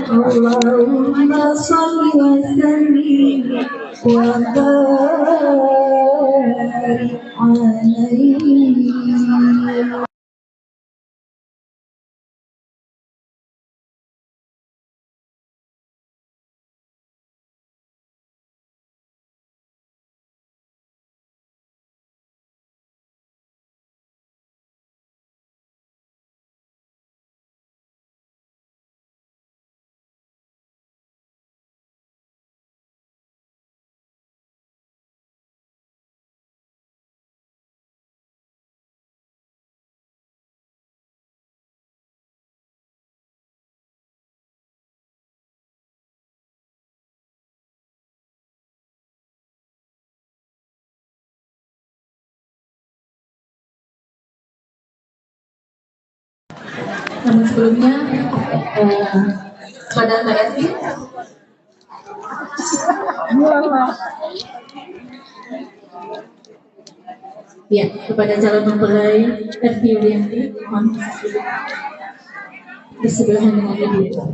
Allahumma salli wa sallim wa barik alaihi. Namun sebelumnya kepada Mbak Evi. Ya, kepada calon mempelai Evi Yulianti, mohon di sebelahan dengan Ibu.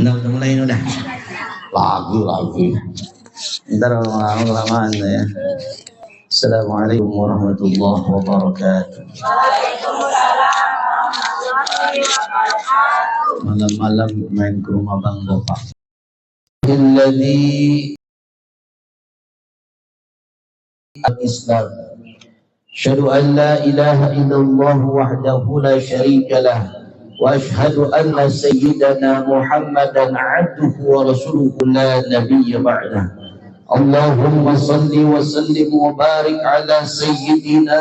Udah mulai udah. Lagi. Ntar kelamaan ya. Assalamualaikum warahmatullahi wabarakatuh. Malam-malam main ke rumah Bang Bapak. Alladzi al-Islam. Asyhadu an la ilaha illallah wahdahu la syarika lah. وأشهد أن سيدنا محمدا عبده ورسوله لا نبي بعده اللهم صل وسلم وبارك على سيدنا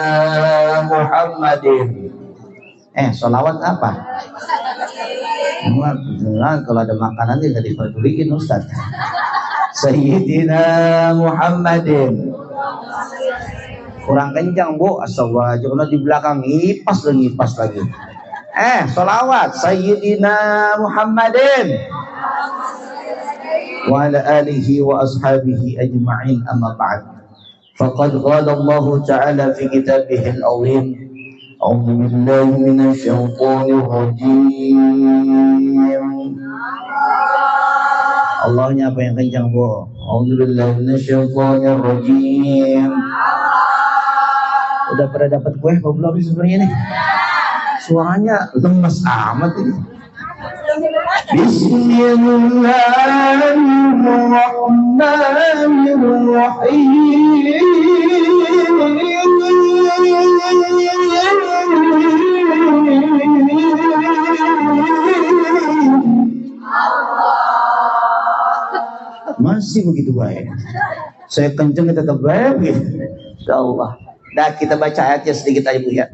محمد. Sholawat apa? Kalau ada makanan tidak dipeduliin Ustaz. Sayyidina Muhammadin. Kurang kencang Bu, astagfirullah, di belakang ngipas lagi. Sholawat Sayyidina Muhammadin wa ala alihi wa ashabihi ajma'in, amma ba'd. Faqad qala Allah ta'ala fi kitabihil azim, a'udzu billahi minasy syaithanir rajim. Allahnya apa yang kencang Bu? A'udzu billahi minasy syaithanir rajim. Udah pada dapat kue belum sebenarnya nih? Suaranya lemas amat ini. Bismillahirrahmanirrahim. Masih begitu baik. Saya kenceng tetap baik. Insyaallah. Dah kita baca ayatnya sedikit aja Bu ya.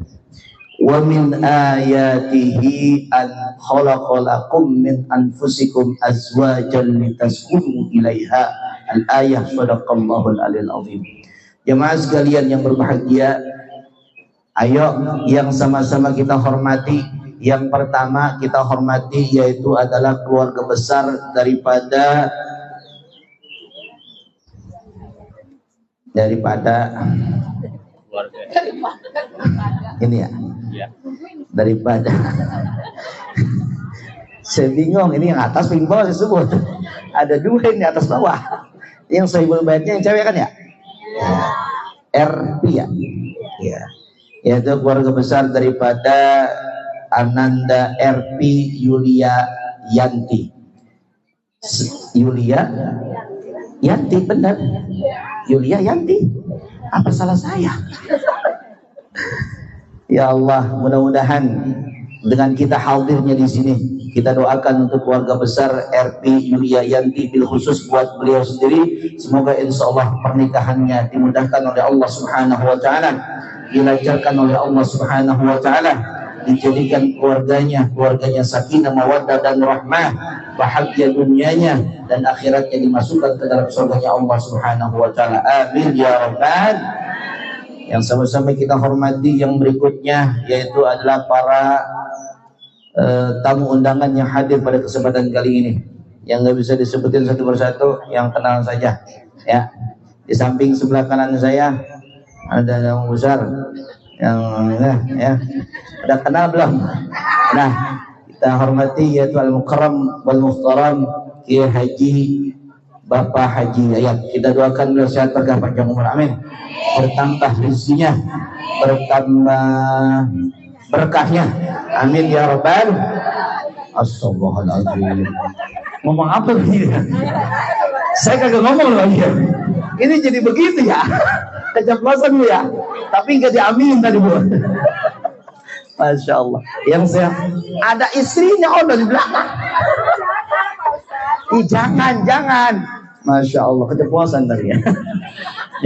Wa min ayatihi an khalaqalakum min anfusikum azwajan litaskunu ilaiha. Al-ayah, sadaqallahul aliyul azim. Jemaah sekalian yang berbahagia, ayo yang sama-sama kita hormati. Yang pertama kita hormati yaitu adalah keluarga besar daripada ini ya. Daripada saya bingung ini yang atas yang bawah disebut ada dua ini atas bawah. Yang sahibul baitnya yang cewek kan ya? RP ya? Ya. Yaitu keluarga besar daripada Ananda RP Yulia Yanti. Yulia Yanti benar. Yulia Yanti. Apa salah saya? Ya Allah, mudah-mudahan dengan kita hadirnya di sini Kita doakan untuk keluarga besar RP Yulia Yanti, bil khusus buat beliau sendiri. Semoga insya Allah pernikahannya dimudahkan oleh Allah Subhanahu wa Ta'ala, dilancarkan oleh Allah Subhanahu wa Ta'ala, dijadikan keluarganya sakinah, mawaddah dan rahmah, bahagia dunianya dan akhiratnya, dimasukkan ke dalam surganya Allah Subhanahu wa Ta'ala. Amin ya rabbal. Yang sama-sama kita hormati yang berikutnya yaitu adalah para tamu undangan yang hadir pada kesempatan kali ini, yang nggak bisa disebutin satu persatu, yang kenal saja ya. Di samping sebelah kanan saya ada yang besar yang ya, udah kenal belum? Nah, kita hormati yaitu al-mukarram wal muhtaram Kiai Haji Bapak Haji Yayat. Kita doakan beliau sehat, berkah, panjang umur, amin. Bertambah rezekinya, bertambah berkahnya, amin ya rabbal. Astagfirullahaladzim. Ngomong apa ini? Saya kagak ngomong lagi. Ini jadi begitu ya, keceplosan ya. Tapi nggak diaminin tadi bu. Masya Allah. Yang saya ada istrinya di belakang. Jangan. Masya Allah, keceplosan tadi ya.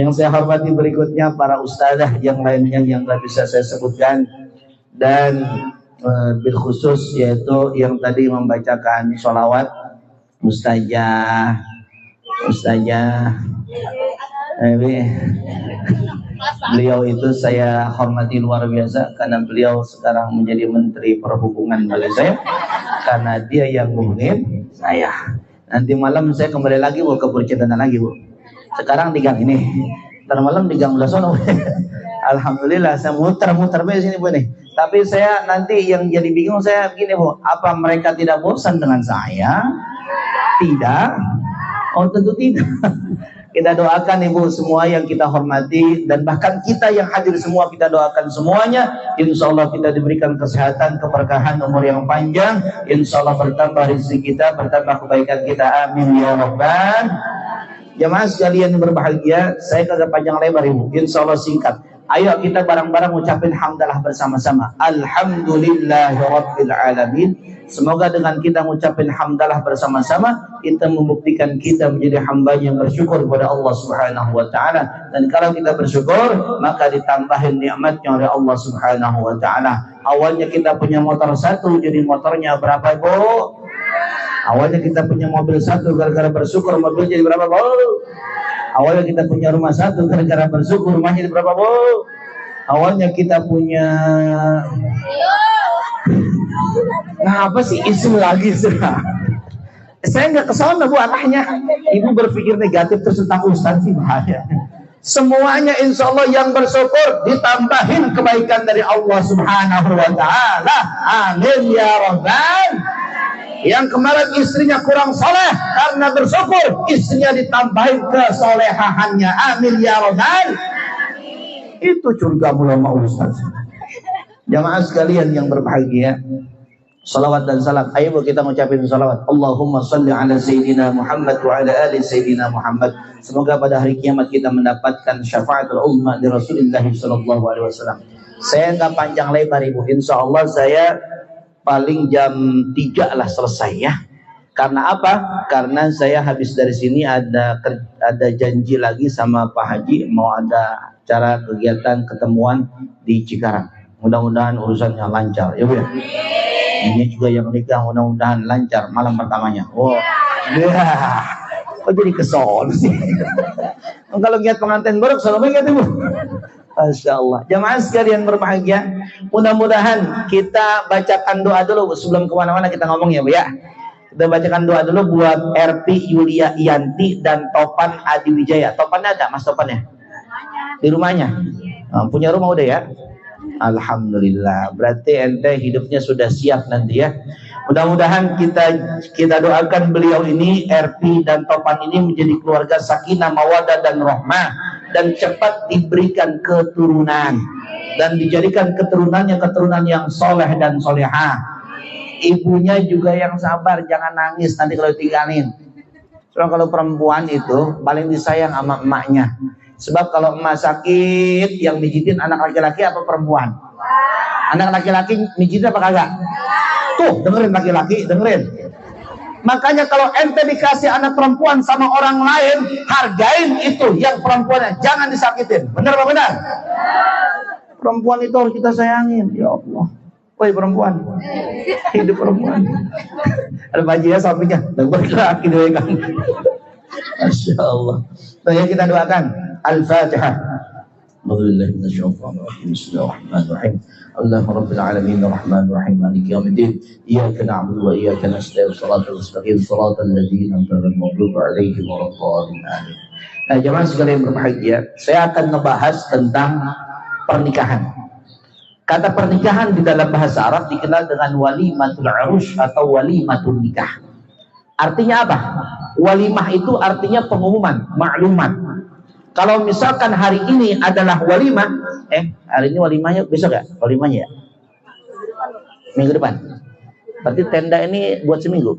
Yang saya hormati berikutnya para ustadzah yang lainnya yang nggak bisa saya sebutkan, dan bil khusus yaitu yang tadi membacakan sholawat Ustazah beliau itu saya hormati luar biasa karena beliau sekarang menjadi Menteri Perhubungan Malaysia, karena dia yang ngomongin saya. Nanti malam saya kembali lagi mau ke Purcendana lagi bu. Sekarang di gang ini, ntar malam di gang belah sono. Alhamdulillah saya muter-muter di sini bu nih. Tapi saya nanti yang jadi bingung saya begini bu, apa mereka tidak bosan dengan saya? Tidak. Oh tentu tidak. Kita doakan ibu semua yang kita hormati, dan bahkan kita yang hadir semua kita doakan semuanya. Insya Allah kita diberikan kesehatan, keberkahan, umur yang panjang. Insya Allah bertambah rezeki kita, bertambah kebaikan kita. Amin ya rabbal. Jamaah sekalian yang berbahagia, saya kagak panjang lebar ibu, insya Allah singkat. Ayo kita bareng-bareng ucapin hamdalah bersama-sama. Alhamdulillahirabbil alamin. Semoga dengan kita mengucapkan hamdalah bersama-sama, kita membuktikan kita menjadi hamba yang bersyukur kepada Allah Subhanahu wa Ta'ala. Dan kalau kita bersyukur, maka ditambahin nikmatnya oleh Allah Subhanahu wa Ta'ala. Awalnya kita punya motor satu, jadi motornya berapa bu? Awalnya kita punya mobil satu, gara-gara bersyukur mobil jadi berapa bu? Awalnya kita punya rumah satu, gara-gara bersyukur rumahnya jadi berapa bu? Awalnya kita punya apa sih isu lagi sudah. Saya nggak kesana bu arahnya. Ibu berpikir negatif terus tentang ustaz sih bahaya. Semuanya insya Allah yang bersyukur ditambahin kebaikan dari Allah Subhanahu wa Ta'ala. Amin ya rabbal. Yang kemarin istrinya kurang soleh, karena bersyukur istrinya ditambahin kesolehahannya. Amin ya rabbal. Itu surga ulama ustaz. Jamaah sekalian yang berbahagia, salawat dan salam. Ayo kita mengucapkan salawat. Allahumma salli ala Sayyidina Muhammad wa ala ali Sayyidina Muhammad. Semoga pada hari kiamat kita mendapatkan syafaatul uzma dari Rasulullah sallallahu alaihi wasallam. Saya nggak panjang lebar ibu. Insya Allah saya paling jam 3 lah selesai ya. Karena apa? Karena saya habis dari sini ada janji lagi sama Pak Haji, mau ada acara kegiatan ketemuan di Cikarang. Mudah-mudahan urusannya lancar ya bu ya. Ini juga yang nikah mudah-mudahan lancar malam pertamanya. Oh, ya. Kok jadi kesol sih? Kalau lihat pengantin baru selalu begitu bu. Masya Allah. Jamaah sekalian berbahagia, mudah-mudahan kita bacakan doa dulu sebelum kemana-mana kita ngomong ya bu ya. Kita bacakan doa dulu buat RP Yulia Yanti dan Topan Adi Wijaya. Topannya ada mas Topannya? Di rumahnya? Punya rumah udah ya? Alhamdulillah, berarti ente hidupnya sudah siap nanti ya. Mudah-mudahan kita doakan beliau ini, RP dan Topan ini menjadi keluarga sakinah, mawaddah dan rahmah, dan cepat diberikan keturunan dan dijadikan keturunannya keturunan yang soleh dan solehah. Ibunya juga yang sabar, jangan nangis nanti kalau tinggalin. Soalnya kalau perempuan itu paling disayang sama emaknya. Sebab kalau emak sakit, yang mijitin anak laki-laki apa perempuan? Anak laki-laki mijitin apa kagak? Tuh, dengerin laki-laki, dengerin. Makanya kalau ente dikasih anak perempuan sama orang lain, hargain itu yang perempuannya, jangan disakitin. Benar apa benar? Perempuan itu harus kita sayangin. Ya Allah. Woi perempuan, hidup perempuan. Ada bajunya sampingnya, dan bergerak gitu kan. Masya Allah. Baik, kita doakan. Al-Fatihah. Bismillahirrahmanirrahim. Allahumma rabbil alamin arrahmanir rahim maliki yaumiddin. Iyyaka na'budu wa iyyaka nasta'in. Shiratal mustaqim, shiratal ladzina an'amta 'alaihim ghairil maghdubi 'alaihim. Nah, jemaah sekalian berbahagia, saya akan membahas tentang pernikahan. Kata pernikahan di dalam bahasa Arab dikenal dengan walimatul urus atau walimatul nikah. Artinya apa? Walimah itu artinya pengumuman, maklumat. Kalau misalkan hari ini adalah walimah, hari ini walimahnya, besok ya? Walimahnya ya? Minggu depan. Berarti tenda ini buat seminggu?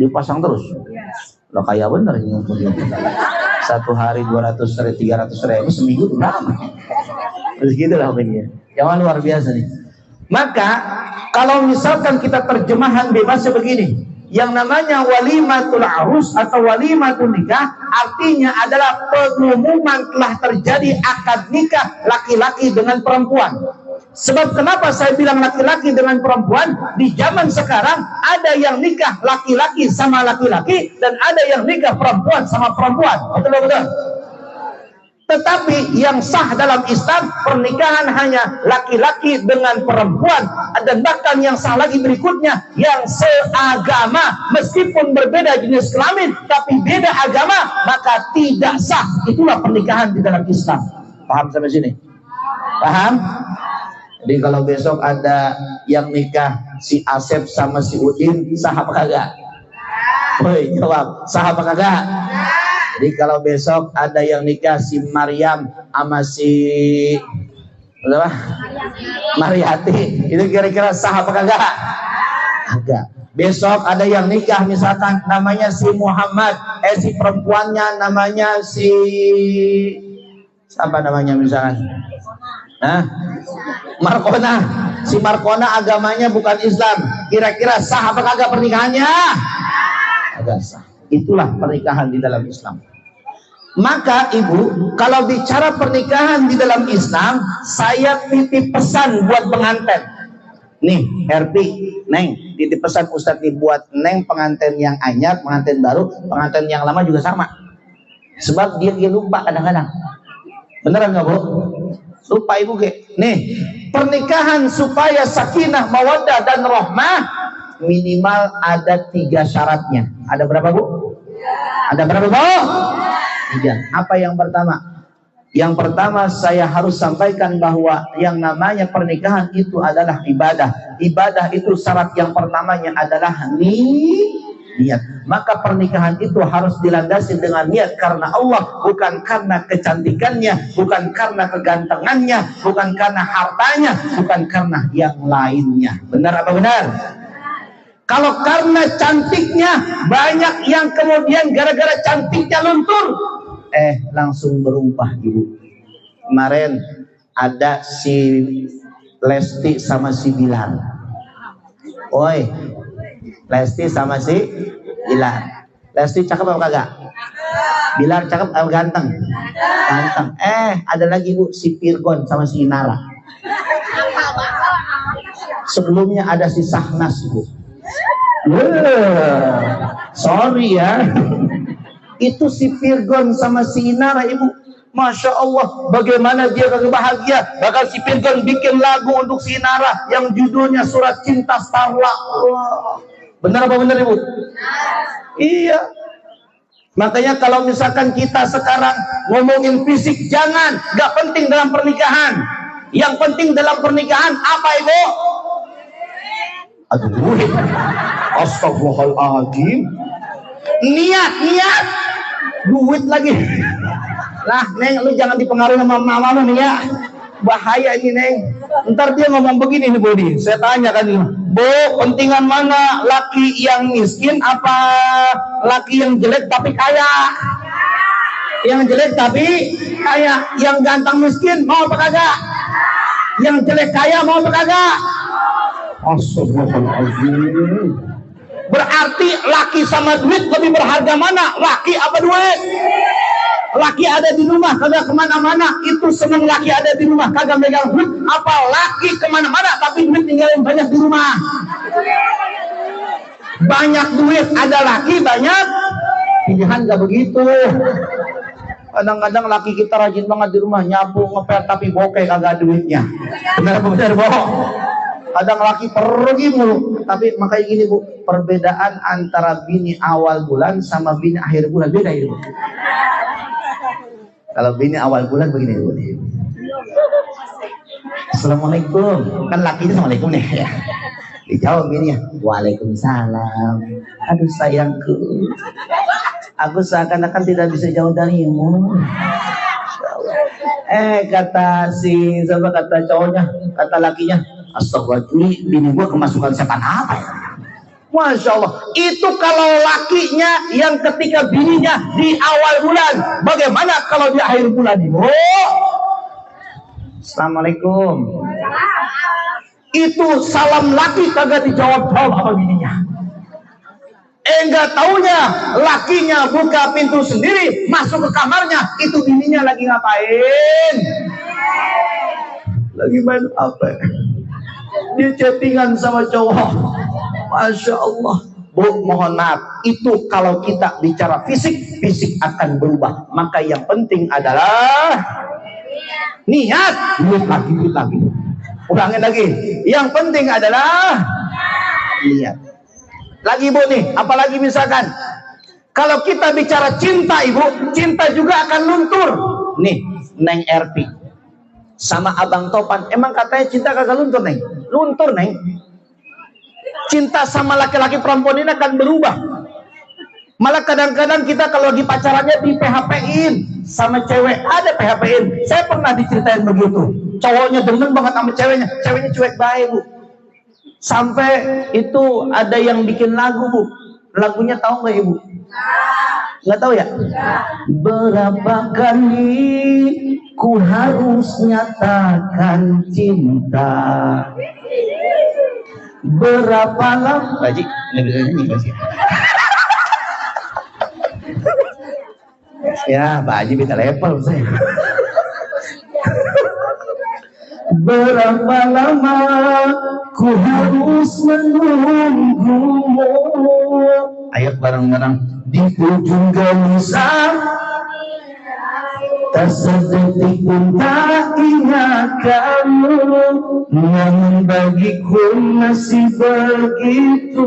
Dipasang terus? Loh kayak bener ini. Satu hari 200 300 ribu, seminggu berapa? Terus gitu lah begini. Yang luar biasa nih. Maka kalau misalkan kita terjemahan bebasnya begini, yang namanya walimatul arus atau walimatul nikah artinya adalah pengumuman telah terjadi akad nikah laki-laki dengan perempuan. Sebab kenapa saya bilang laki-laki dengan perempuan? Di zaman sekarang ada yang nikah laki-laki sama laki-laki dan ada yang nikah perempuan sama perempuan. Betul-betul. Tetapi yang sah dalam Islam, pernikahan hanya laki-laki dengan perempuan. Dan bahkan yang sah lagi berikutnya, yang seagama, meskipun berbeda jenis kelamin tapi beda agama, maka tidak sah. Itulah pernikahan di dalam Islam. Paham sampai sini? Paham? Jadi kalau besok ada yang nikah si Asep sama si Udin, sah apa kagak? Woi, jawab, sah apa kagak? Jadi kalau besok ada yang nikah si Maryam sama si apa? Mariati, itu kira-kira sah apa kagak? Agak. Besok ada yang nikah misalkan namanya si Muhammad, si perempuannya namanya si apa namanya misalkan? Markona. Si Markona agamanya bukan Islam. Kira-kira sah apa kagak pernikahannya? Agak sah. Itulah pernikahan di dalam Islam. Maka ibu, kalau bicara pernikahan di dalam Islam, saya titip pesan buat pengantin. Nih, RP, Neng, titip pesan Ustadz nih buat Neng pengantin yang anyar, pengantin baru, pengantin yang lama juga sama. Sebab dia lupa kadang-kadang. Beneran nggak Bu? Lupa ibu ke? Nih, pernikahan supaya sakinah, mawaddah dan rahmah minimal ada 3 syaratnya. Ada berapa Bu? Ada berapa Bu? 3. Apa yang pertama? Yang pertama saya harus sampaikan bahwa yang namanya pernikahan itu adalah ibadah. Ibadah itu syarat yang pertamanya adalah niat. Maka pernikahan itu harus dilandasi dengan niat karena Allah, bukan karena kecantikannya, bukan karena kegantengannya, bukan karena hartanya, bukan karena yang lainnya. Benar apa benar? Kalau karena cantiknya, banyak yang kemudian gara-gara cantiknya luntur, langsung berubah ibu. Kemarin ada si Lesti sama si Bilar. Oi, Lesti sama si Bilar. Lesti cakep apa kagak? Bilar cakep apa ganteng? Ganteng. Ada lagi bu, si Pirgon sama si Inara. Sebelumnya ada si Sahnas bu. Sorry ya. Itu si Pirgon sama si Inara ibu. Masya Allah, bagaimana dia kagak bahagia. Bahkan si Pirgon bikin lagu untuk si Inara yang judulnya Surat Cinta Starla. Benar apa benar ibu? Iya. Makanya kalau misalkan kita sekarang ngomongin fisik, jangan. Gak penting dalam pernikahan. Yang penting dalam pernikahan apa ibu? Aduh, astagfirullahaladzim. Niat, duit lagi. Lah, Neng, lu jangan dipengaruhi sama mama lu nih ya. Bahaya ini, Neng. Ntar dia ngomong begini nih, Budi. Saya tanya kan, Bu, pentingan mana? Laki yang miskin apa laki yang jelek tapi kaya? Yang jelek tapi kaya. Yang ganteng miskin mau apa kagak? Yang jelek kaya mau apa kagak? Astagfirullahaladzim. Berarti laki sama duit lebih berharga mana? Laki apa duit? Laki ada di rumah kagak kemana-mana, itu seneng laki ada di rumah kagak megang duit. Apa laki kemana-mana tapi duit tinggalin banyak di rumah? Banyak duit ada laki banyak pilihan, gak begitu. Kadang-kadang laki kita rajin banget di rumah nyapu ngepel tapi bokeh kagak duitnya. Benar bohong? Kadang laki pergi mulu, tapi makanya gini Bu, perbedaan antara bini awal bulan sama bini akhir bulan beda ya Bu. Kalau bini awal bulan begini Bu. Assalamualaikum, kan lakinya assalamualaikum nih ya. Dijawab bini ya, waalaikumsalam. Aduh sayangku, aku seakan-akan tidak bisa jauh darimu. Kata cowoknya, kata lakinya, astagfirullah, bini gua kemasukan setan apa ya? Masya Allah, itu kalau lakinya yang ketika bininya di awal bulan, bagaimana kalau di akhir bulan ini? Oh, assalamualaikum. Itu salam laki kagak dijawab sama bininya. Enggak taunya lakinya buka pintu sendiri masuk ke kamarnya, itu bininya lagi ngapain? Lagi main apa? Dia chattingan sama cowok. Masya Allah. Bu, mohon maaf, itu kalau kita bicara fisik, fisik akan berubah. Maka yang penting adalah niat. Duit lagi. Ulangin lagi. Yang penting adalah niat. Lagi Bu nih, apalagi misalkan kalau kita bicara cinta Ibu, cinta juga akan luntur. Nih, Neng Erpi sama Abang Topan, emang katanya cinta kagak luntur Neng? Luntur Neng. Cinta sama laki-laki perempuan ini akan berubah. Malah kadang-kadang kita kalau lagi pacarannya di PHP-in sama cewek, ada PHP-in. Saya pernah diceritain begitu. Cowoknya demen banget sama ceweknya, ceweknya cuek baik Bu. Sampai itu ada yang bikin lagu Bu. Lagunya tahu nggak Ibu? Nggak tahu ya? Berapa kali ku harus nyatakan cinta, berapa lama? Pak Haji, nggak bisa nyanyi pasti. Ya, Pak Haji beda level saya. Berapa lama ku harus menunggumu? Ayo bareng-bareng. Di ujung gelisah, tak sedetik pun tak ingat kamu. Namun bagiku masih begitu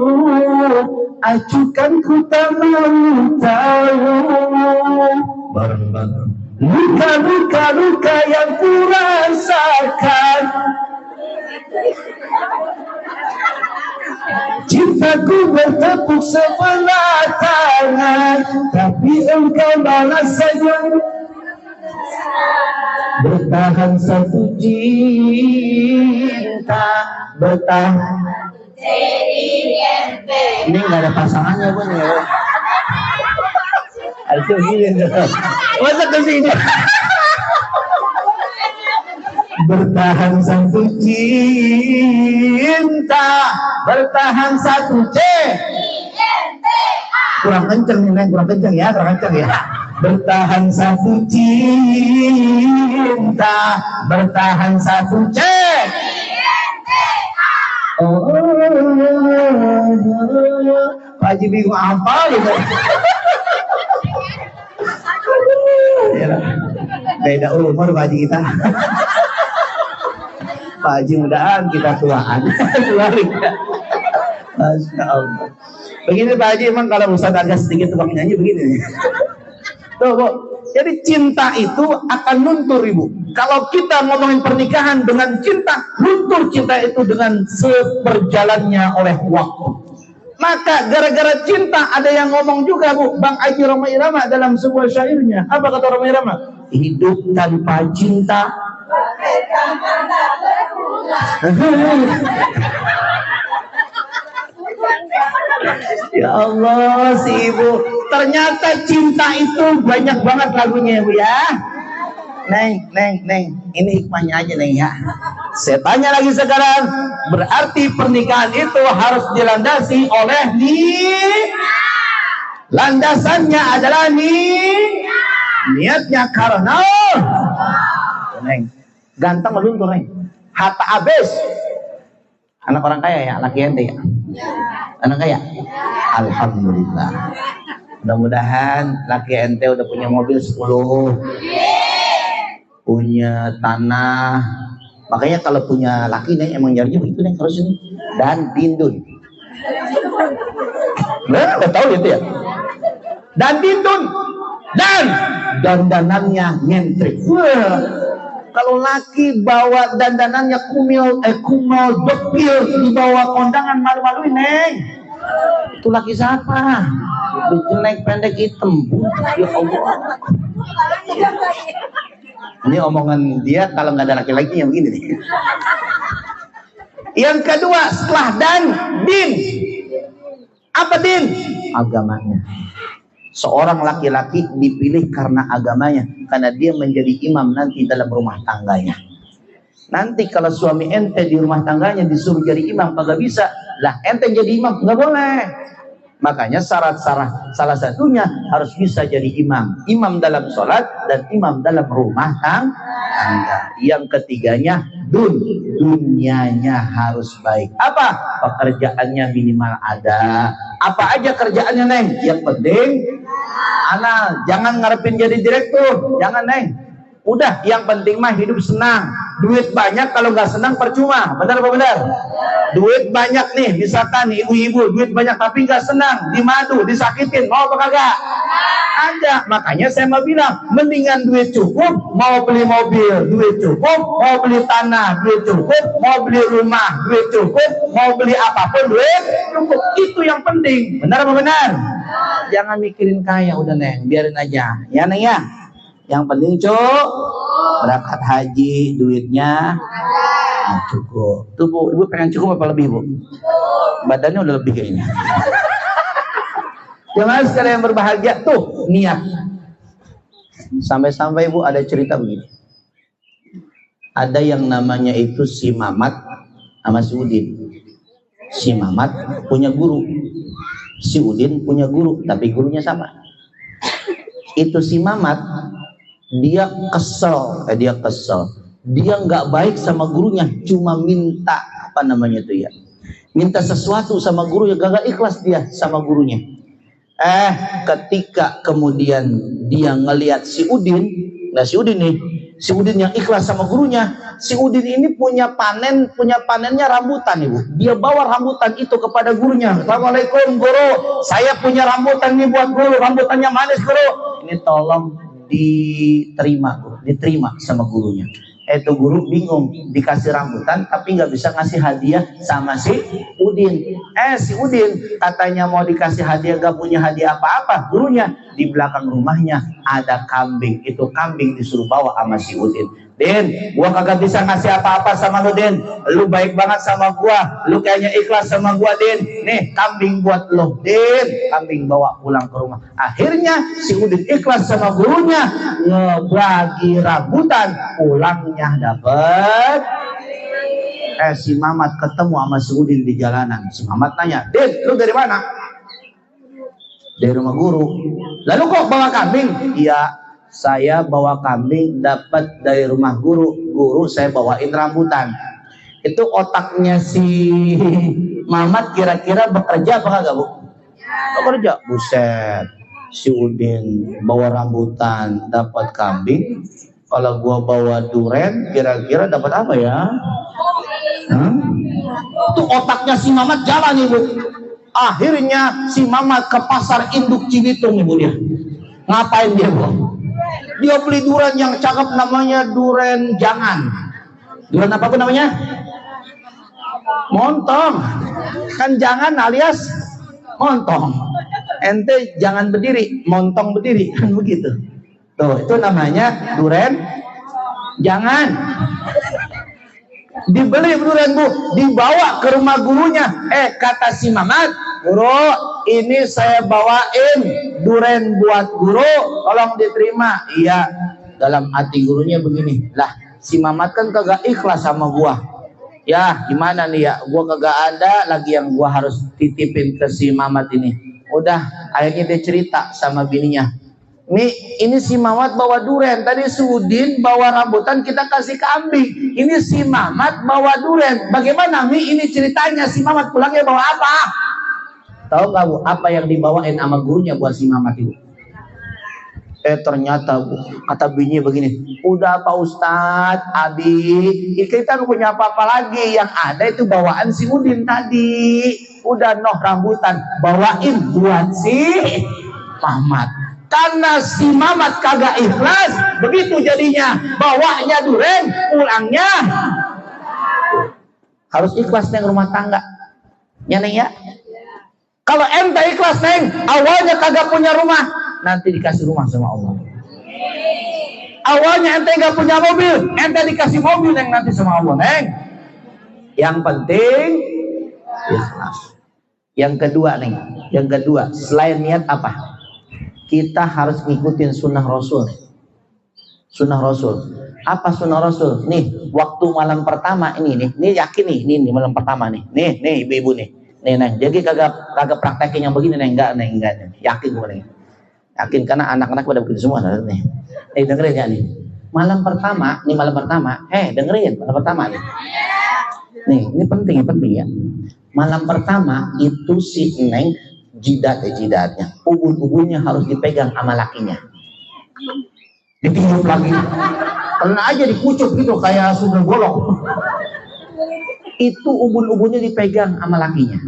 acukan, ku tak mau tahu. Bareng-bareng. Luka-luka yang ku rasakan, cintaku bertepuk sebelah tangan, tapi engkau balas saja. Bertahan satu cinta, bertahan. Ini nggak ada pasangannya pun ya. Harusnya begini. Masa ke sini? Bertahan satu cinta, bertahan satu kurang kenceng nih, kurang kenceng ya, bertahan satu cinta, bertahan satu oh, Pak Haji bingung apa gitu. Beda umur Pak Haji kita. Pak Haji mudahan kita tuaan. Masya Allah. Begini Pak Haji, emang kalau Ustaz agak sedikit tukang nyanyi begini. Tuh Bu, jadi cinta itu akan luntur Ibu. Kalau kita ngomongin pernikahan dengan cinta, luntur cinta itu dengan seperjalannya oleh waktu. Maka gara-gara cinta ada yang ngomong juga Bu, Bang Haji Roma Irama dalam sebuah syairnya. Apa kata Roma Irama? Hidup tanpa cinta ya Allah si Ibu, ternyata cinta itu banyak banget lagunya Bu ya. Neng, ini hikmahnya aja Neng ya. Saya tanya lagi sekarang, berarti pernikahan itu harus dilandasi oleh landasannya adalah niatnya karena Neng, ganteng belum tuh Neng, harta habis. Anak orang kaya ya, laki ente ya. Anak kaya, alhamdulillah. Mudah-mudahan laki ente udah punya mobil 10, punya tanah. Makanya kalau punya laki nih emang nyarinya begitu nih harus ini. Dan dindun. Nah, udah tahu gitu ya. Dan dindun. Dan dandanannya nyentrik. Kalau laki bawa dandanannya kumal dekil, dibawa kondangan malu-maluin Neng. Itu laki siapa? Jelek pendek hitam. Ya Allah. Ini omongan dia kalau nggak ada laki-laki yang begini nih. Yang kedua setelah din. Apa din? Agamanya. Seorang laki-laki dipilih karena agamanya, karena dia menjadi imam nanti dalam rumah tangganya. Nanti kalau suami ente di rumah tangganya disuruh jadi imam, kagak bisa. Lah ente jadi imam, nggak boleh. Makanya syarat-syarat salah satunya harus bisa jadi imam. Imam dalam sholat dan imam dalam rumah tangga. Yang ketiganya dunianya harus baik. Apa? Pekerjaannya minimal ada. Apa aja kerjaannya Neng? Yang penting anak jangan ngarepin jadi direktur. Jangan Neng. Udah yang penting mah hidup senang. Duit banyak kalau nggak senang percuma. Benar apa benar? Duit banyak nih, misalkan ibu-ibu duit banyak tapi nggak senang, dimadu, disakitin, mau apa kagak? Ada. Makanya saya mau bilang, mendingan duit cukup, mau beli mobil, duit cukup, mau beli tanah, duit cukup, mau beli rumah, duit cukup, mau beli apapun, duit cukup. Itu yang penting. Benar apa benar? Jangan mikirin kaya, udah Neng, biarin aja. Ya Neng ya. Yang penting berangkat haji, duitnya cukup. Tuh Bu, Ibu pengen cukup apa lebih Bu? Badannya udah lebih kayaknya. Jangan sekalian yang berbahagia tuh niat. Sampai-sampai Bu ada cerita begini. Ada yang namanya itu si Mamat sama si Udin. Si Mamat punya guru, si Udin punya guru, tapi gurunya sama. Itu si Mamat dia kesel. Dia nggak baik sama gurunya, cuma minta apa namanya itu ya, minta sesuatu sama guru, ya gak ikhlas dia sama gurunya. Ketika kemudian dia ngelihat si Udin, nah si Udin yang ikhlas sama gurunya. Si Udin ini punya panennya rambutan Ibu. Dia bawa rambutan itu kepada gurunya. Assalamualaikum guru, saya punya rambutan nih buat guru, rambutannya manis guru. Ini tolong diterima sama gurunya. Itu guru bingung, dikasih rambutan tapi nggak bisa ngasih hadiah sama si Udin. Si Udin katanya mau dikasih hadiah, gak punya hadiah apa-apa. Gurunya di belakang rumahnya ada kambing. Itu kambing disuruh bawa sama si Udin. Din, gua kagak bisa ngasih apa-apa sama lu Din. Lu baik banget sama gua, lu kayaknya ikhlas sama gua Din. Nih kambing buat lu Din. Kambing bawa pulang ke rumah. Akhirnya si Udin ikhlas sama gurunya, ngebagi rambutan, pulangnya dapet. Si Mamat ketemu sama si Udin di jalanan. Si Mamat tanya, Din, lu dari mana? Dari rumah guru. Lalu kok bawa kambing? Iya, saya bawa kambing dapat dari rumah guru. Guru saya bawain rambutan. Itu otaknya si Mamat kira-kira bekerja apa kagak Bu? Bekerja. Buset, si Udin bawa rambutan dapat kambing. Kalau gua bawa duren kira-kira dapat apa ya? Itu otaknya si Mamat jalan Ibu. Akhirnya si Mamat ke pasar induk Cibitung Ibu dia. Ngapain dia Bu? Dia beli duren yang cakep, namanya duren jangan. Duren apa pun namanya? Montong. Kan jangan alias montong. Ente jangan berdiri, montong berdiri, kan begitu. Tuh, itu namanya duren jangan. Dibeli duren Bu, dibawa ke rumah gurunya. Kata si Mamat, guru, ini saya bawain duren buat guru, tolong diterima. Iya. dalam hati gurunya begini, lah si Mamat kan kagak ikhlas sama gua. Ya gimana nih ya, gua kagak ada lagi yang gua harus titipin ke si Mamat ini. Udah akhirnya dia cerita sama bininya, ini si Mamat bawa duren, tadi Sudin bawa rambutan kita kasih kambing, ini si Mamat bawa duren. Bagaimana Mi ini ceritanya, si Mamat pulangnya bawa apa? Tahu nggak Bu apa yang dibawain sama gurunya buat si Mamat itu? Ternyata Bu, kata bininya begini, udah Pak Ustadz, Abi, kita nggak punya apa-apa lagi, yang ada itu bawaan si Udin tadi. Udah noh rambutan, bawain buat si Mamat. Karena si Mamat kagak ikhlas, begitu jadinya, bawanya duren, pulangnya harus ikhlas neng rumah tangga. Ya neng ya. Kalau ente ikhlas neng, awalnya kagak punya rumah, nanti dikasih rumah sama Allah. Awalnya ente nggak punya mobil, ente dikasih mobil neng nanti sama Allah neng. Yang penting ikhlas. Yang kedua neng, yang kedua selain niat apa? Kita harus ngikutin sunnah Rasul. Sunnah Rasul. Apa sunnah Rasul? Nih waktu malam pertama ini yakin nih, ini malam pertama nih ibu-ibu nih. Nih neng, jadi kagak praktekin yang begini neng, enggak. Yakin gue neng. Yakin karena anak-anak pada begitu semua nih. Dengerin ya nih. Malam pertama, dengerin malam pertama nih. Nih, ini penting ya. Malam pertama itu si neng jidatnya, ubun-ubunnya harus dipegang sama lakinya. Ditiup lagi. Pernah aja dikucuk gitu kayak sumber bolong. Itu ubun-ubunnya dipegang sama lakinya.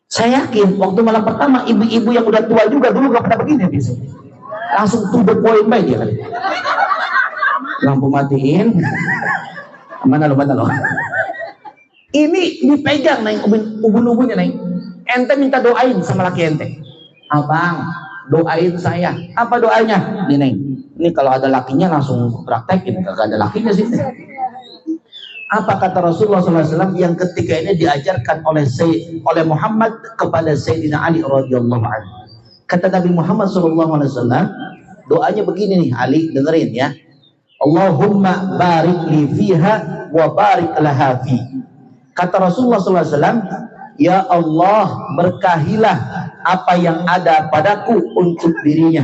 Saya yakin waktu malam pertama ibu-ibu yang udah tua juga dulu gak pernah begini biasanya. Langsung to the point baik dia kali. Lampu matiin. Mana lo. Ini dipegang neng ubun-ubunnya neng. Ente minta doain sama laki ente. Abang, doain saya. Apa doanya? Nih neng. Ini kalau ada lakinya langsung praktekin. Kagak ada lakinya sih. Apa kata Rasulullah SAW yang ketika ini diajarkan oleh Muhammad kepada Sayyidina Ali radhiyallahu anhu. Kata Nabi Muhammad SAW, doanya begini nih Ali, dengerin ya. Allahumma barik li fiha wa barik laha fi. Kata Rasulullah SAW, ya Allah berkahilah apa yang ada padaku untuk dirinya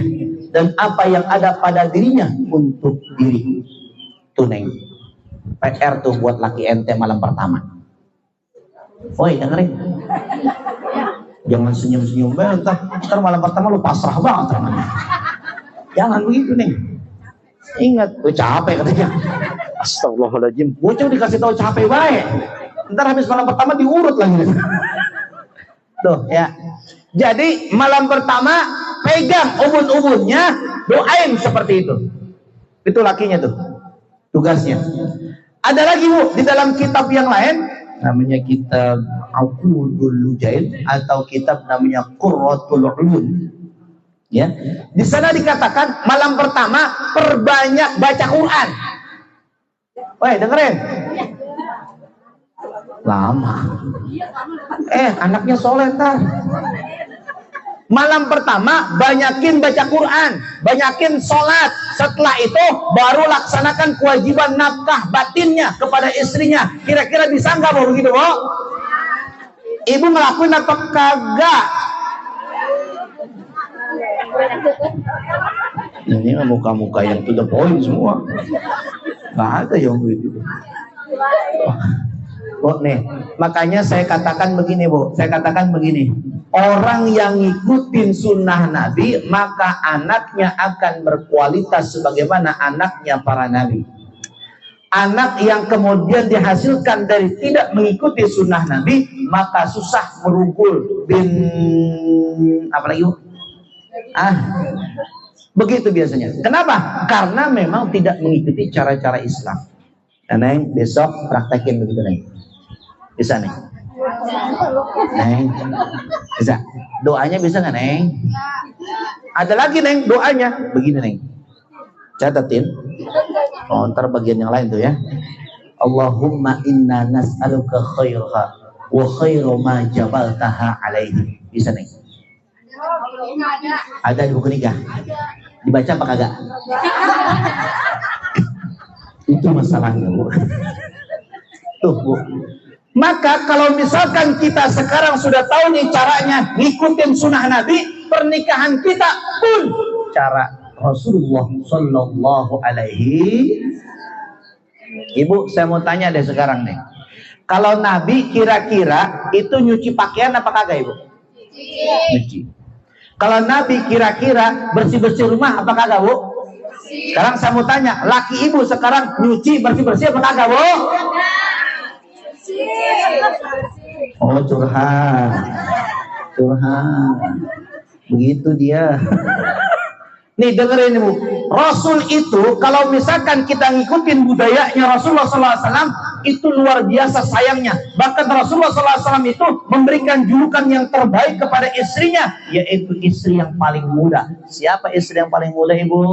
dan apa yang ada pada dirinya untuk diriku. Tuh neng. PR tuh buat laki ente malam pertama. Woi dengerin. Jangan senyum-senyum banget. Ntar malam pertama lu pasrah banget namanya. Jangan begitu nih. Ingat, gue capek katanya. Astagfirullahaladzim. Bocah dikasih tahu capek baik. Ntar habis malam pertama diurut lagi. Tuh ya. Jadi malam pertama pegang ubun-ubunnya, doain seperti itu. Itu lakinya tuh. Tugasnya. Ada lagi Bu di dalam kitab yang lain namanya kitab Aqudul Lujain atau kitab namanya Qurratul Uyun. Ya. Di sana dikatakan malam pertama perbanyak baca Quran. Woi, dengerin. Lama. Anaknya soleh ntar. Malam pertama banyakin baca Quran, banyakin sholat. Setelah itu baru laksanakan kewajiban nafkah batinnya kepada istrinya. Kira-kira bisa nggak mau begitu, Bu? Ibu ngelakuin apa kagak? Ini muka-muka yang to the point semua. Nggak ada yang begitu. Bu, nih, makanya saya katakan begini, Bu. Orang yang ngikutin sunnah Nabi, maka anaknya akan berkualitas sebagaimana anaknya para Nabi. Anak yang kemudian dihasilkan dari tidak mengikuti sunnah Nabi, maka susah merugul begitu biasanya. Kenapa? Karena memang tidak mengikuti cara-cara Islam. Neng, besok praktekin begitu, Neng. Bisa, Neng? Neng, bisa. Doanya bisa nggak, Neng? Ada lagi, Neng, doanya. Begini, Neng. Catatin. Oh, ntar bagian yang lain tuh ya. Allahumma inna nas'aluka khairha wa khairu ma jabaltaha alaihi. Bisa, Neng? Ada di buku nikah. Dibaca apa kagak? Itu masalahnya, Bu. Tuh, Bu. Maka kalau misalkan kita sekarang sudah tahu nih caranya ngikutin sunnah Nabi, pernikahan kita pun cara Rasulullah Sallallahu Alaihi. Ibu, saya mau tanya deh sekarang nih. Kalau Nabi kira-kira itu nyuci pakaian apa kagak, Ibu? Nyuci. Kalau Nabi kira-kira bersih-bersih rumah apa kagak, Bu? Sekarang saya mau tanya, laki Ibu sekarang nyuci bersih-bersih apa kagak, Bu? Oh, curhat. Begitu dia. Nih dengerin Bu, Rasul itu kalau misalkan kita ngikutin budayanya Rasulullah SAW, itu luar biasa sayangnya. Bahkan Rasulullah SAW itu memberikan julukan yang terbaik kepada istrinya, yaitu istri yang paling muda. Siapa istri yang paling muda, Ibu?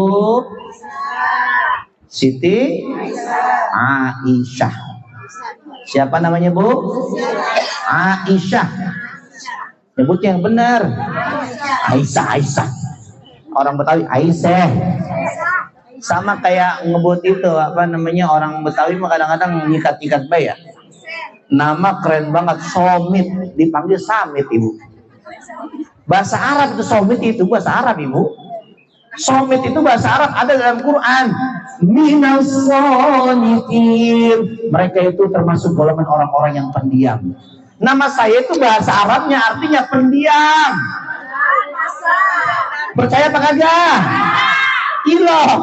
Siti Aisyah. Siapa namanya, Bu? Aisyah. Nyebut yang benar. Aisyah. Orang Betawi Aisyah. Sama kayak ngebut itu apa namanya, orang Betawi mah kadang-kadang nyikat-nyikat bayi ya. Nama keren banget, Somit, dipanggil Samit, Ibu. Bahasa Arab itu Somit, itu bahasa Arab, Ibu. Somit itu bahasa Arab, ada dalam Quran. Minas sonitin. Mereka itu termasuk golongan orang-orang yang pendiam. Nama saya itu bahasa Arabnya artinya pendiam. Percaya apa kagak? Ilah.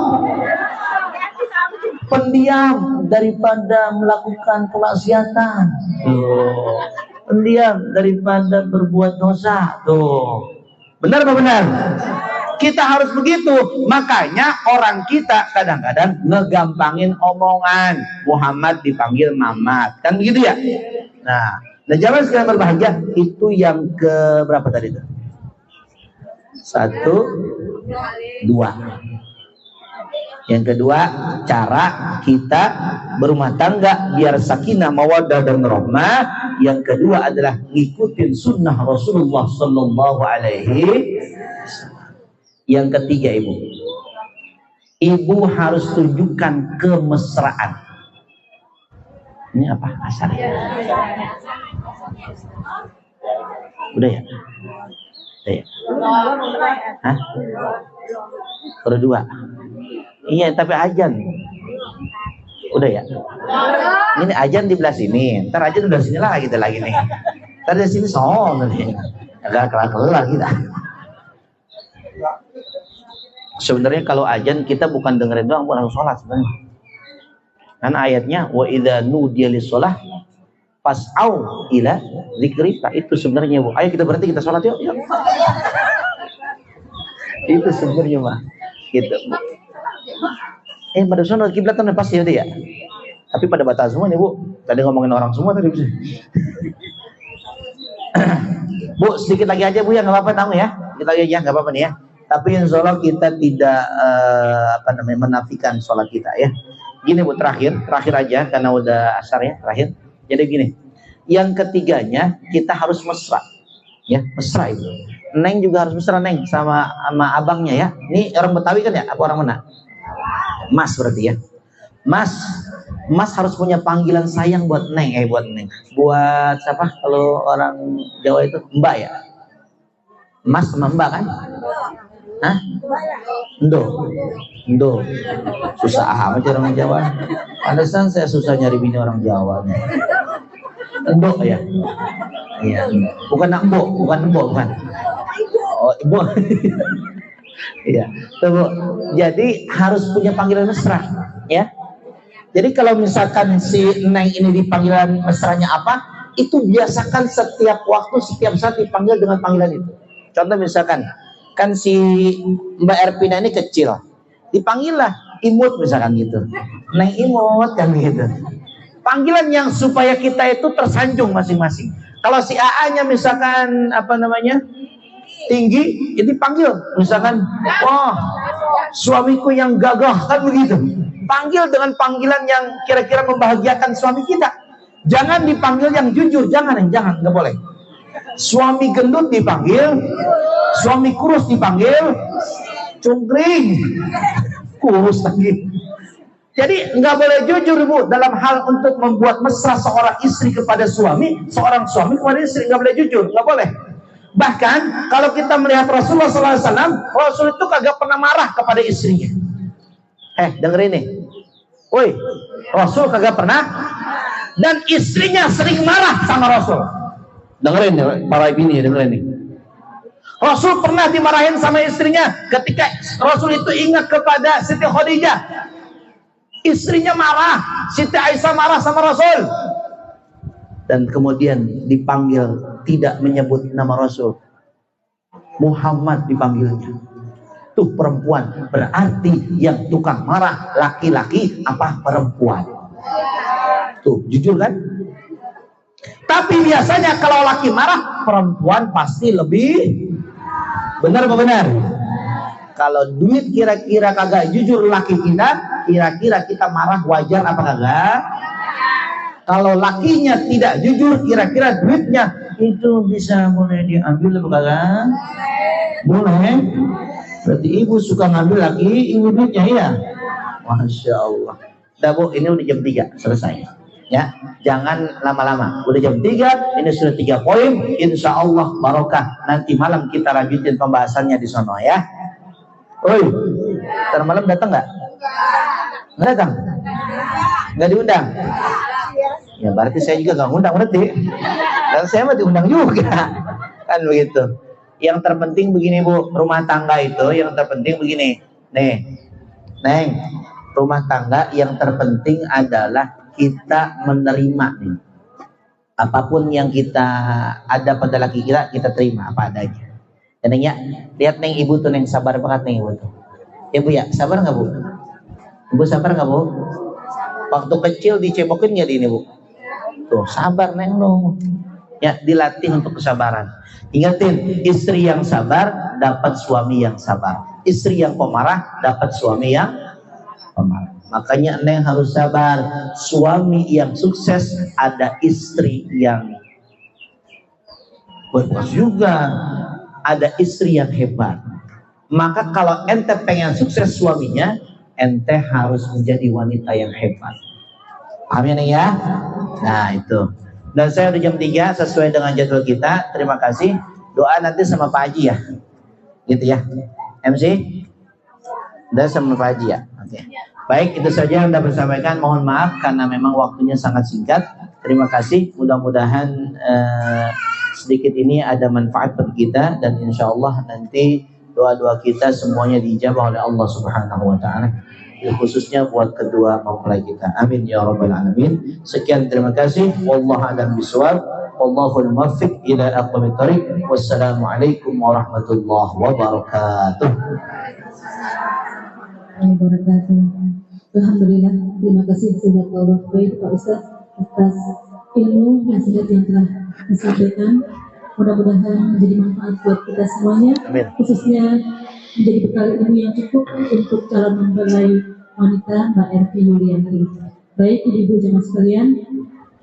Pendiam daripada melakukan kemaksiatan. Tuh. Pendiam daripada berbuat dosa. Tuh. Benar apa benar? Kita harus begitu. Makanya orang kita kadang-kadang ngegampangin omongan. Muhammad dipanggil Mamat. Kan begitu ya? Nah zaman sekarang berbahagia itu yang ke berapa tadi itu? 1, 2. Yang kedua, cara kita berumah tangga biar sakinah, mawaddah dan rahmah. Yang kedua adalah ngikutin sunnah Rasulullah Sallallahu Alaihi Wasallam. Yang ketiga, Ibu harus tunjukkan kemesraan. Ini apa? Asar ya? Udah ya? Hah? Baru 2. Iya, tapi ajan. Udah ya? Ini ajan di belah sini. Ntar ajan udah sini lah kita lagi nih. Ntar dari sini sono nih. Agak kelar kita. Sebenarnya kalau ajan kita bukan dengerin doang, bukan langsung sholat sebenarnya. Karena ayatnya wa idza nudiya lis-shalah fas'au ila dzikrika. Itu sebenarnya, Bu. Ayo kita berhenti, kita sholat yuk. Itu sebenarnya, mah. Gitu. Pada sono kiblatan pasti ada ya. Tapi pada batas semua nih, Bu. Tadi ngomongin orang semua tadi. Bu, sedikit lagi aja, Bu, ya, nggak apa-apa tamu ya. Kita lagi aja, nggak apa-apa nih ya. Tapi insya Allah kita tidak menafikan sholat kita ya. Gini, Bu, terakhir aja karena udah asar ya, terakhir. Jadi gini, yang ketiganya kita harus mesra, ya, mesra itu. Neng juga harus mesra, Neng, sama abangnya ya. Ini orang Betawi kan ya? Apa orang mana? Mas berarti ya. Mas harus punya panggilan sayang buat Neng, buat Neng. Buat siapa? Kalau orang Jawa itu Mbak ya. Mas sama Mbak kan? Hah? Ndo. Susah amat orang Jawa. Pantesan saya susah nyari bini orang Jawa. Ndo ya. Iya. Bukan Mbok, bukan. Oh, Ibu. Iya. Tuh, jadi harus punya panggilan mesra, ya. Jadi kalau misalkan si Neng ini dipanggilan mesranya apa, itu biasakan setiap waktu, setiap saat dipanggil dengan panggilan itu. Contoh misalkan, kan si Mbak Erpina ini kecil, dipanggil lah Imut misalkan gitu, Neng Imut kan gitu. Panggilan yang supaya kita itu tersanjung masing-masing. Kalau si AA-nya misalkan tinggi, jadi panggil misalkan, wah suamiku yang gagah, kan begitu. Panggil dengan panggilan yang kira-kira membahagiakan suami kita. Jangan dipanggil yang jujur, jangan, nggak boleh. Suami gendut dipanggil, suami kurus dipanggil, cungkring, kurus lagi. Jadi nggak boleh jujur Bu dalam hal untuk membuat mesra seorang istri kepada suami, seorang suami kepada istri nggak boleh jujur, nggak boleh. Bahkan kalau kita melihat Rasulullah SAW, Rasul itu kagak pernah marah kepada istrinya. Dengerin nih, woi, Rasul kagak pernah, dan istrinya sering marah sama Rasul. Dengerin nih, para ibu ini dengerin nih. Rasul pernah dimarahin sama istrinya ketika Rasul itu ingat kepada Siti Khadijah. Istrinya marah, Siti Aisyah marah sama Rasul. Dan kemudian dipanggil, tidak menyebut nama Rasul. Muhammad dipanggilnya. Tuh perempuan, berarti yang tukang marah laki-laki apa perempuan? Tuh, jujur kan? Tapi biasanya kalau laki marah, perempuan pasti lebih benar apa benar? Kalau duit kira-kira kagak jujur laki kita, kira-kira kita marah wajar apa kagak? Kalau lakinya tidak jujur, kira-kira duitnya itu bisa boleh diambil apa kagak? Boleh. Berarti ibu suka ngambil laki ibu duitnya ya? Masya Allah. Dah Bu, ini udah jam 3 selesai. Ya, jangan lama-lama. Udah jam 3, ini sudah 3 poin. Insya Allah barokah. Nanti malam kita lanjutin pembahasannya di sono ya. Oi, ntar malam datang nggak? Nggak datang? Nggak diundang? Ya berarti saya juga nggak ngundang berarti. Dan saya mah diundang juga, kan begitu. Yang terpenting begini Bu, rumah tangga itu yang terpenting begini. Nih, Neng, rumah tangga yang terpenting adalah kita menerima nih. Apapun yang kita ada pada laki kita terima apa adanya. Dan Neng ya, lihat Neng ibu tuh Neng sabar banget Neng ibu tuh. Ya Bu ya, sabar nggak Bu? Ibu sabar nggak Bu? Waktu kecil dicebokin nggak di ini Bu? Tuh sabar Neng loh. Ya dilatih untuk kesabaran. Ingatin, istri yang sabar dapat suami yang sabar. Istri yang pemarah dapat suami yang pemarah. Makanya Neng harus sabar. Suami yang sukses ada istri yang berpuas juga. Ada istri yang hebat. Maka kalau ente pengen sukses suaminya, ente harus menjadi wanita yang hebat. Paham ya Neng ya? Nah itu. Dan saya udah jam 3 sesuai dengan jadwal kita. Terima kasih. Doa nanti sama Pak Haji ya. Gitu ya. MC? Udah sama Pak Haji ya. Oke. Baik, itu saja yang dapat sampaikan. Mohon maaf karena memang waktunya sangat singkat. Terima kasih. Mudah-mudahan sedikit ini ada manfaat bagi kita, dan insya Allah nanti doa-doa kita semuanya diijabah oleh Allah Subhanahu wa Ta'ala, khususnya buat kedua mempelai kita. Amin ya rabbal alamin. Sekian, terima kasih. Wallahu a'lam bishawab. Wallahul muwaffiq ila aqwamit thoriq. Wassalamualaikum warahmatullahi wabarakatuh. Alhamdulillah, terima kasih jazakallahu khairan Pak Ustaz atas ilmu nasihat yang telah disampaikan. Mudah-mudahan menjadi manfaat buat kita semuanya. Amin. Khususnya menjadi bekal ilmu yang cukup untuk calon mempelai wanita Mbak Ervi Yulianti. Baik ibu-ibu jemaah sekalian,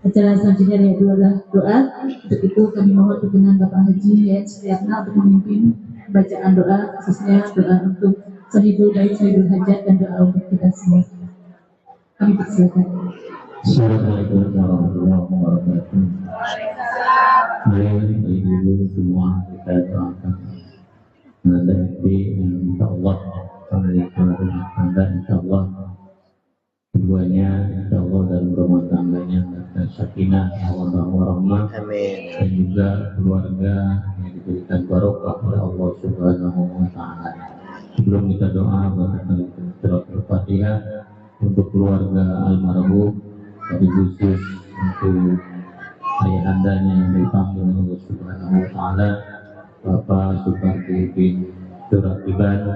acara selanjutnya adalah doa. Untuk itu kami mohon berkenan Bapak Haji Yayat Supriyatna untuk memimpin bacaan doa, khususnya doa untuk sahibul bait, sahibul hajat, dan doa untuk kita semua. Kami persilakan. Assalamualaikum warahmatullahi wabarakatuh. Mari ibu semua kita doakan nanti insya Allah rumah tangga, insya Allah keduanya insya Allah dalam rumah tangganya ada sakinah warahmah, dan juga keluarga yang diberikan barokah oleh Allah Subhanahu wa Ta'ala. Sebelum kita doa, bacakan surat Al-Fatihah untuk keluarga almarhum, tapi khusus untuk ayahandanya yang dipanggil Allah Subhanahu wa Ta'ala, Bapak Supardi bin Surakiban,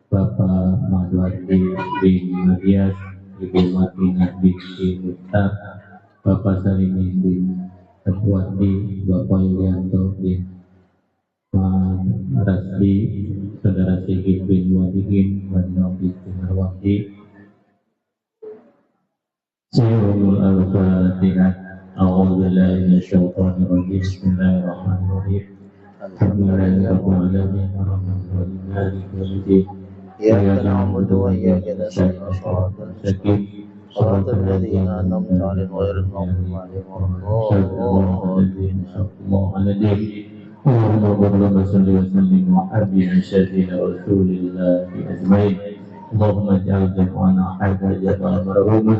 Bapak Madwati bin Madias, Ibu Martina binti Muhtar, Bapak Salimi bin Ketuati, Bapak Yulianto bin Rasli, Saudara Sigit bin Wadihin, Wadina bin Marwati. Surah Al-Fatihah. A'udzu billahi minasyaitonir rajim. Bismillahirrahmanirrahim. Alhamdulillahi rabbil alamin, arrahmanir rahim, maliki yaumiddin. إياك نعبد وإياك نستعين صراط الذين أنعمت عليهم غير المغضوب عليهم ولا الضالين. اللهم صل وسلم وحبب سيدنا رسول الله أجمعين. اللهم اجعل جمعنا هذا جمعا مرحوما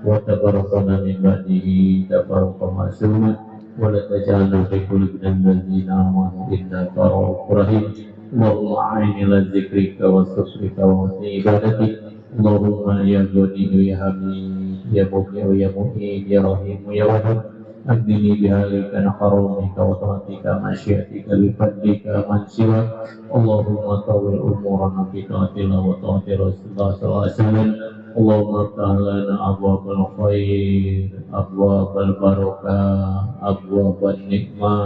وتفرقنا من بعده تفرقا معصوما ولا تجعلنا في قلوبنا الذين آمنوا إنك رؤوف رحيم. اللهم أعنا على ذكرك وشكرك وحسن عبادتك. اللهم يا غني يا حميد يا مبدع يا معين يا رحيم يا ودود أغنني بهالك عن حرامك وطاعتك مشيئتك بفضلك من سواك. اللهم طول أمورنا بطاعة الله وطاعة رسول الله صلى الله عليه وسلم. اللهم افتح لنا أبواب الخير أبواب البركة أبواب النعمة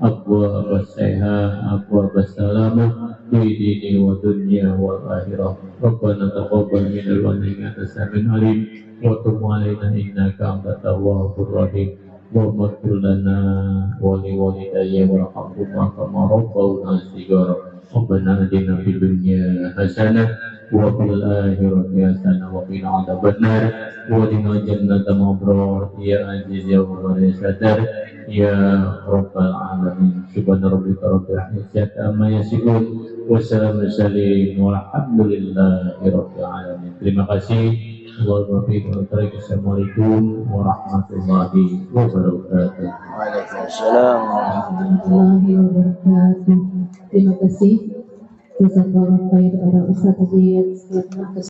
أبواب الصحة أبواب السلامة في دين ودنيا والآخرة. ربنا تقبل منا وإنك أنت السميع العليم وتب علينا إنك أنت التواب الرحيم. اللهم اغفر لنا ولوالدي وارحمهما كما ربونا صغارا. ربنا آتنا في الدنيا حسنة وفي الآخرة حسنة وقنا عذاب النار وادخلنا جنة الأبرار يا عزيز يا غفور يا ستار يا رب العالمين. سبحان ربك رب العزة عما يصفون وسلام المرسلين والحمد لله رب العالمين. Terima kasih. Assalamualaikum warahmatullahi wabarakatuh. Waalaikumsalam. warahmatullahi wabarakatuh. Terima kasih. Jazakallah khair kepada Ustaz Haji